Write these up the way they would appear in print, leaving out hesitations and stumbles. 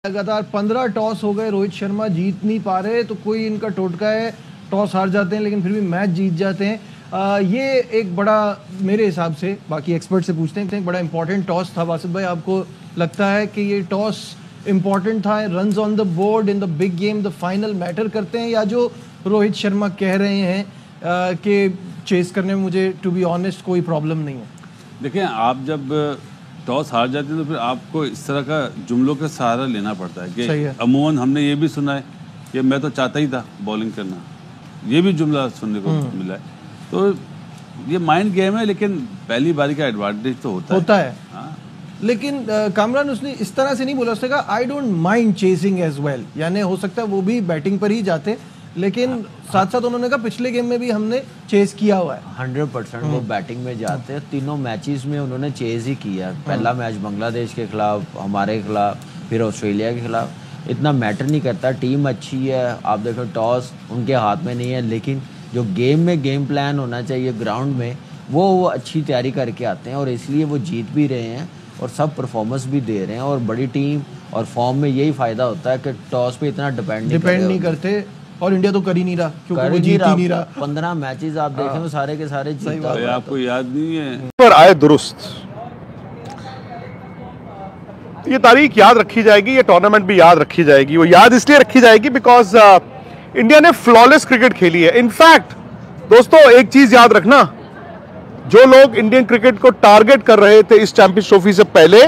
लगातार 15 टॉस हो गए, रोहित शर्मा जीत नहीं पा रहे, तो कोई इनका टोटका है, टॉस हार जाते हैं लेकिन फिर भी मैच जीत जाते हैं। ये एक बड़ा, मेरे हिसाब से, बाकी एक्सपर्ट से पूछते हैं, एक बड़ा इंपॉर्टेंट टॉस था। वासिफ भाई, आपको लगता है कि ये टॉस इंपॉर्टेंट था? Runs on the board in the big game, the final matter करते हैं, या जो रोहित शर्मा कह रहे हैं कि चेस करने में मुझे टू बी ऑनेस्ट कोई प्रॉब्लम नहीं है? देखिए, आप जब टॉस हार जाते हैं तो फिर आपको इस तरह का जुमलों का सहारा लेना पड़ता है कि अमूमन हमने ये भी सुना है कि मैं तो चाहता ही था बॉलिंग करना, ये भी जुमला सुनने को मिला है। तो ये माइंड गेम है, लेकिन पहली बारी का एडवांटेज तो होता है। हाँ। लेकिन कामरान उसने इस तरह से नहीं बोला, उसने कहा I don't mind chasing as well, यानी हो सकता है वो भी बैटिंग पर ही जाते, लेकिन साथ साथ उन्होंने कहा पिछले गेम में भी हमने चेस किया हुआ है। 100% वो बैटिंग में जाते हैं। तीनों मैचेस में उन्होंने चेस ही किया। पहला मैच बांग्लादेश के खिलाफ, हमारे खिलाफ, फिर ऑस्ट्रेलिया के खिलाफ। इतना मैटर नहीं करता, टीम अच्छी है, आप देखो टॉस उनके हाथ में नहीं है, लेकिन जो गेम में गेम प्लान होना चाहिए ग्राउंड में, वो अच्छी तैयारी करके आते हैं और इसलिए वो जीत भी रहे हैं और सब परफॉर्मेंस भी दे रहे हैं। और बड़ी टीम और फॉर्म में यही फ़ायदा होता है कि टॉस पे इतना डिपेंड नहीं करते। और इंडिया तो कर ही नहीं रहा, क्योंकि वो जीत ही नहीं रहा। 15 मैचेस आप देखें वो सारे के सारे जीता। आपको याद नहीं है पर आए दुरुस्त, ये तारीख याद रखी जाएगी, ये टूर्नामेंट भी याद रखी जाएगी। वो याद इसलिए रखी जाएगी बिकॉज इंडिया ने फ्लॉलेस क्रिकेट खेली है। इनफैक्ट दोस्तों, एक चीज याद रखना, जो लोग इंडियन क्रिकेट को टारगेट कर रहे थे इस चैंपियंस ट्रॉफी से पहले,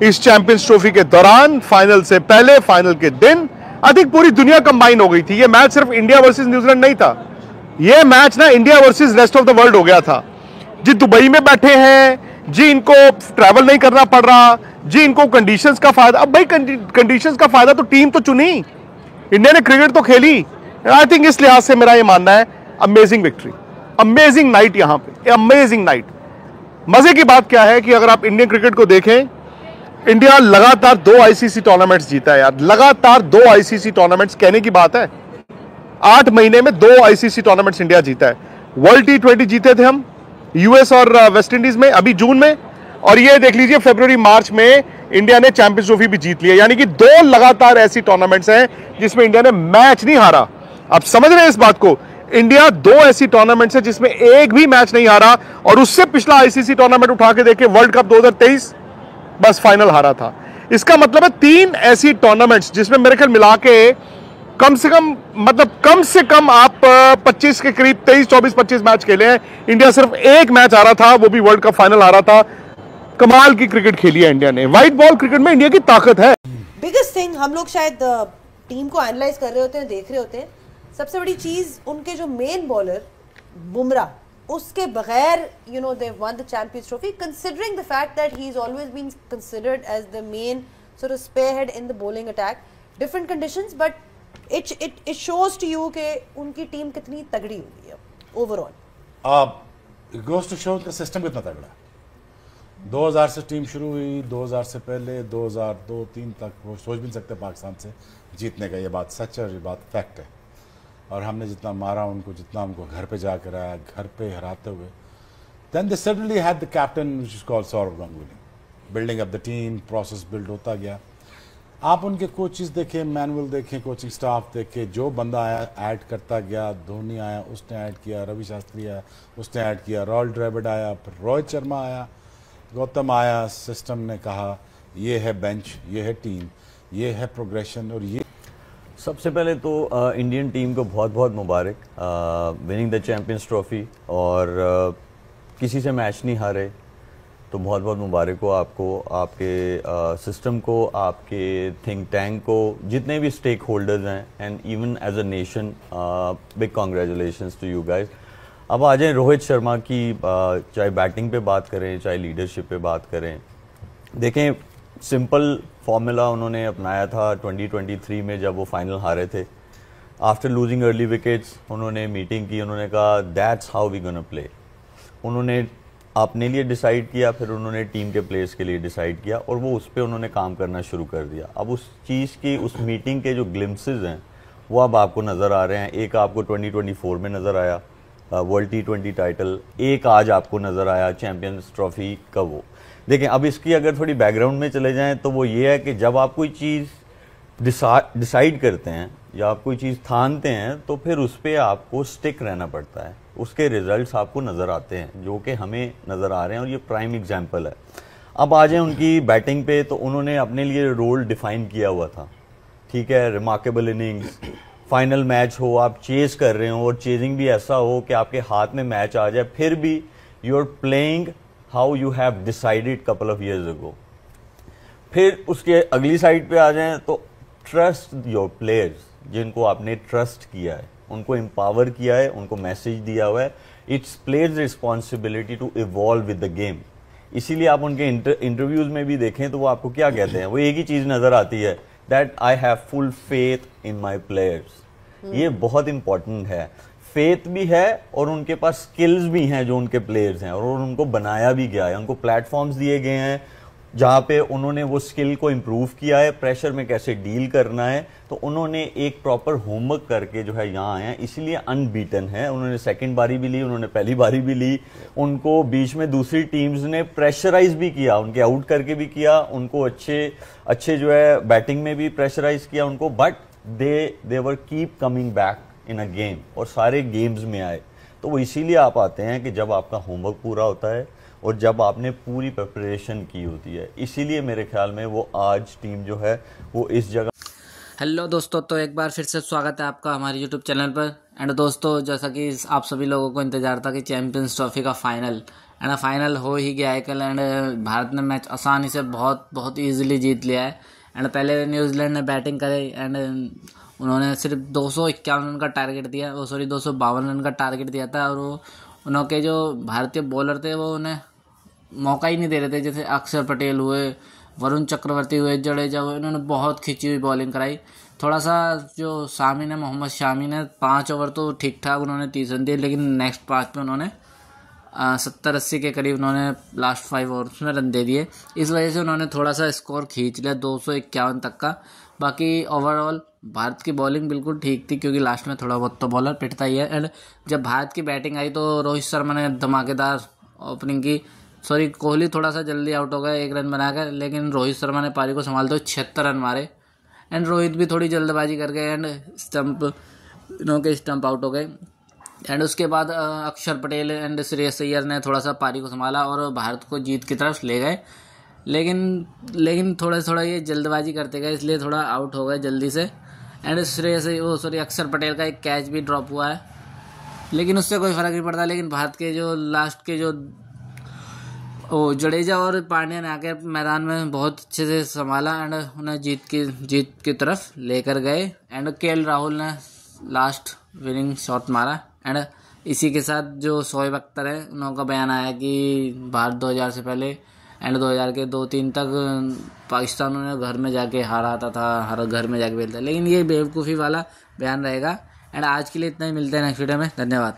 इस चैंपियंस ट्रॉफी के दौरान, फाइनल से पहले, फाइनल के दिन, आई थिंक पूरी दुनिया कंबाइन हो गई थी। ये मैच सिर्फ इंडिया वर्सेस न्यूजीलैंड नहीं था, ये मैच ना India versus rest of the world हो गया था। जी दुबई में बैठे हैं, जी इनको ट्रैवल नहीं करना पड़ रहा, जी इनको कंडीशंस का फायदा। अब भाई कंडीशंस का फायदा तो टीम तो चुनी, इंडिया ने क्रिकेट तो खेली। आई थिंक इस लिहाज से मेरा ये मानना है, अमेजिंग विक्ट्री, अमेजिंग नाइट, यहां पे अमेजिंग नाइट। मजे की बात क्या है कि अगर आप इंडियन क्रिकेट को देखें, इंडिया लगातार 2 आईसीसी टूर्नामेंट्स जीता है यार, लगातार 2 आईसीसी टूर्नामेंट्स, कहने की बात है। 8 महीने में 2 आईसीसी टूर्नामेंट्स इंडिया जीता है। वर्ल्ड T20 जीते थे हम, यूएस और वेस्ट इंडीज में, अभी जून में, और ये देख लीजिए फरवरी मार्च में इंडिया ने चैंपियंस ट्रॉफी भी जीत लिया। यानी कि 2 लगातार ऐसी टूर्नामेंट्स हैं जिसमें इंडिया ने मैच नहीं हारा। आप समझ रहे हैं इस बात को? इंडिया 2 ऐसी टूर्नामेंट्स है जिसमें एक भी मैच नहीं हारा, और उससे पिछला आईसीसी टूर्नामेंट उठा के देखे, वर्ल्ड कप 2023, बस फाइनल हारा था। इसका मतलब है 3 ऐसी टूर्नामेंट्स जिसमें मेरे ख्याल मिला के कम से कम आप 25 के करीब 23, 24, 25 मैच खेले हैं। इंडिया सिर्फ एक मैच हारा था, वो भी वर्ल्ड कप फाइनल हारा था। कमाल की क्रिकेट खेली है इंडिया ने। व्हाइट बॉल क्रिकेट में इंडिया की ताकत है। बिगेस्ट थिंग, हम लोग शायद टीम को एनालाइज कर रहे होते हैं, देख रहे होते हैं, सबसे बड़ी चीज उनके जो मेन बॉलर बुमराह, उसके बगैर they won the Champions Trophy, considering the fact that he's always been considered as the main sort of spearhead in the bowling attack. Different conditions, but it shows to you कि उनकी team कितनी तगड़ी हुई है overall. It goes to show उनका system कितना तगड़ा है। 2000 से टीम शुरू हुई, 2000 से पहले 2002-3 तक वो सोच भी नहीं सकते पाकिस्तान से जीतने का। ये बात सच है और ये बात फैक्ट है। और हमने जितना मारा उनको, जितना उनको घर पे जाकर आया, घर पे हराते हुए, then they suddenly had the captain which is called Saurav Ganguly, building up the team, process build होता गया। आप उनके कोचेस देखें, मैनुअल देखें, कोचिंग स्टाफ देखें, जो बंदा आया ऐड करता गया। धोनी आया, उसने ऐड किया, रवि शास्त्री आया, उसने ऐड किया, रॉयल ड्रेविड आया, फिर रोहित शर्मा आया, गौतम आया। सिस्टम ने कहा ये है बेंच, ये है टीम, ये है प्रोग्रेशन। और ये सबसे पहले तो इंडियन टीम को बहुत बहुत मुबारक, विनिंग द चैंपियंस ट्रॉफी, और किसी से मैच नहीं हारे, तो बहुत बहुत मुबारक हो आपको, आपके सिस्टम को, आपके थिंक टैंक को, जितने भी स्टेक होल्डर्स हैं, and even as a nation, big congratulations to you guys. अब आ जाएँ रोहित शर्मा की, चाहे बैटिंग पे बात करें, चाहे लीडरशिप पे बात करें। देखें, सिंपल फॉर्मूला उन्होंने अपनाया था 2023 में जब वो फाइनल हारे थे। आफ्टर लूजिंग अर्ली विकेट्स उन्होंने मीटिंग की, उन्होंने कहा that's how we gonna play. उन्होंने अपने लिए डिसाइड किया, फिर उन्होंने टीम के प्लेयर्स के लिए डिसाइड किया, और वो उस पर उन्होंने काम करना शुरू कर दिया। अब उस चीज़ की, उस मीटिंग के जो ग्लिम्पसेस हैं वो अब आपको नज़र आ रहे हैं। एक आपको 2024 में नज़र आया वर्ल्ड T20 टाइटल, एक आज आपको नज़र आया चैंपियंस ट्रॉफी का वो। देखें, अब इसकी अगर थोड़ी बैकग्राउंड में चले जाएं तो वो ये है कि जब आप कोई चीज़ डिसाइड करते हैं या आप कोई चीज़ ठानते हैं तो फिर उस पर आपको स्टिक रहना पड़ता है, उसके रिजल्ट्स आपको नज़र आते हैं, जो कि हमें नज़र आ रहे हैं और ये प्राइम एग्जांपल है। अब आ जाए उनकी बैटिंग पे, तो उन्होंने अपने लिए रोल डिफाइन किया हुआ था, ठीक है, रिमार्केबल इनिंग्स, फाइनल मैच हो, आप चेज कर रहे हो और चेजिंग भी ऐसा हो कि आपके हाथ में मैच आ जाए, फिर भी you are playing how you have decided couple of years ago. फिर उसके अगली साइड पे आ जाएं तो ट्रस्ट योर प्लेयर्स, जिनको आपने ट्रस्ट किया है, उनको एम्पावर किया है, उनको मैसेज दिया हुआ है, it's players responsibility to evolve with the game. इसीलिए आप उनके इंटरव्यूज में भी देखें तो वो आपको क्या कहते हैं, वो एक ही चीज नजर आती है, that I have full faith in my players. ये बहुत इंपॉर्टेंट है, फेथ भी है और उनके पास स्किल्स भी हैं जो उनके प्लेयर्स हैं, और उनको बनाया भी गया है, उनको प्लेटफॉर्म्स दिए गए हैं जहाँ पे उन्होंने वो स्किल को इम्प्रूव किया है, प्रेशर में कैसे डील करना है, तो उन्होंने एक प्रॉपर होमवर्क करके जो है यहाँ आए हैं, इसीलिए अनबीटन है। उन्होंने सेकंड बारी भी ली, उन्होंने पहली बारी भी ली, उनको बीच में दूसरी टीम्स ने प्रेशराइज भी किया, उनके आउट करके भी किया, उनको अच्छे जो है बैटिंग में भी प्रेशराइज किया उनको, but they were keep coming back in a game, और सारे गेम्स में आए। तो वो इसीलिए आप आते हैं कि जब आपका होमवर्क पूरा होता है और जब आपने पूरी प्रिपरेशन की होती है, इसीलिए मेरे ख्याल में वो आज टीम जो है वो इस जगह। हेलो दोस्तों, तो एक बार फिर से स्वागत है आपका हमारे यूट्यूब चैनल पर। एंड दोस्तों, जैसा कि आप सभी लोगों को इंतजार था कि चैंपियंस ट्रॉफी का फाइनल हो ही गया है कल, एंड भारत ने मैच आसानी से बहुत ईजिली जीत लिया है। एंड पहले न्यूजीलैंड ने बैटिंग करी एंड उन्होंने सिर्फ 251 रन का टारगेट दिया, 252 रन का टारगेट दिया था, और वो उनके जो भारतीय बॉलर थे वो उन्हें मौका ही नहीं दे रहे थे। जैसे अक्षर पटेल हुए, वरुण चक्रवर्ती हुए, जडेजा हुए, उन्होंने बहुत खिंची हुई बॉलिंग कराई। थोड़ा सा जो मोहम्मद शामी ने 5 ओवर तो ठीक ठाक उन्होंने 30 रन दिए, लेकिन नेक्स्ट 5 में उन्होंने 70-80 के करीब उन्होंने लास्ट 5 ओवर्स में रन दे दिए। इस वजह से उन्होंने थोड़ा सा स्कोर खींच लिया 251 तक का। बाकी ओवरऑल भारत की बॉलिंग बिल्कुल ठीक थी, क्योंकि लास्ट में थोड़ा बहुत तो बॉलर पिटता ही है। एंड जब भारत की बैटिंग आई तो रोहित शर्मा ने धमाकेदार ओपनिंग की। कोहली थोड़ा सा जल्दी आउट हो गया 1 रन बनाकर, लेकिन रोहित शर्मा ने पारी को संभालते हुए 76 रन मारे। एंड रोहित भी थोड़ी जल्दबाजी कर गए एंड स्टंप आउट हो गए। एंड उसके बाद अक्षर पटेल एंड श्रेयस अय्यर ने थोड़ा सा पारी को संभाला और भारत को जीत की तरफ ले गए, लेकिन थोड़ा ये जल्दबाजी करते गए, इसलिए थोड़ा आउट हो गए जल्दी से। एंड अक्षर पटेल का एक कैच भी ड्रॉप हुआ है, लेकिन उससे कोई फ़र्क नहीं पड़ता। लेकिन भारत के जो लास्ट के जो जडेजा और पांड्या ने आके मैदान में बहुत अच्छे से संभाला एंड उन्हें जीत की तरफ लेकर गए। एंड केएल राहुल ने लास्ट विनिंग शॉट मारा। एंड इसी के साथ जो शोएब अख्तर है, उनका बयान आया कि भारत 2000 से पहले एंड 2000 के 2-3 तक पाकिस्तान उन्हें घर में जाके हराता था, हर घर में जाके खेलता, लेकिन ये बेवकूफ़ी वाला बयान रहेगा। एंड आज के लिए इतना ही, मिलते हैं नेक्स्ट वीडियो में, धन्यवाद।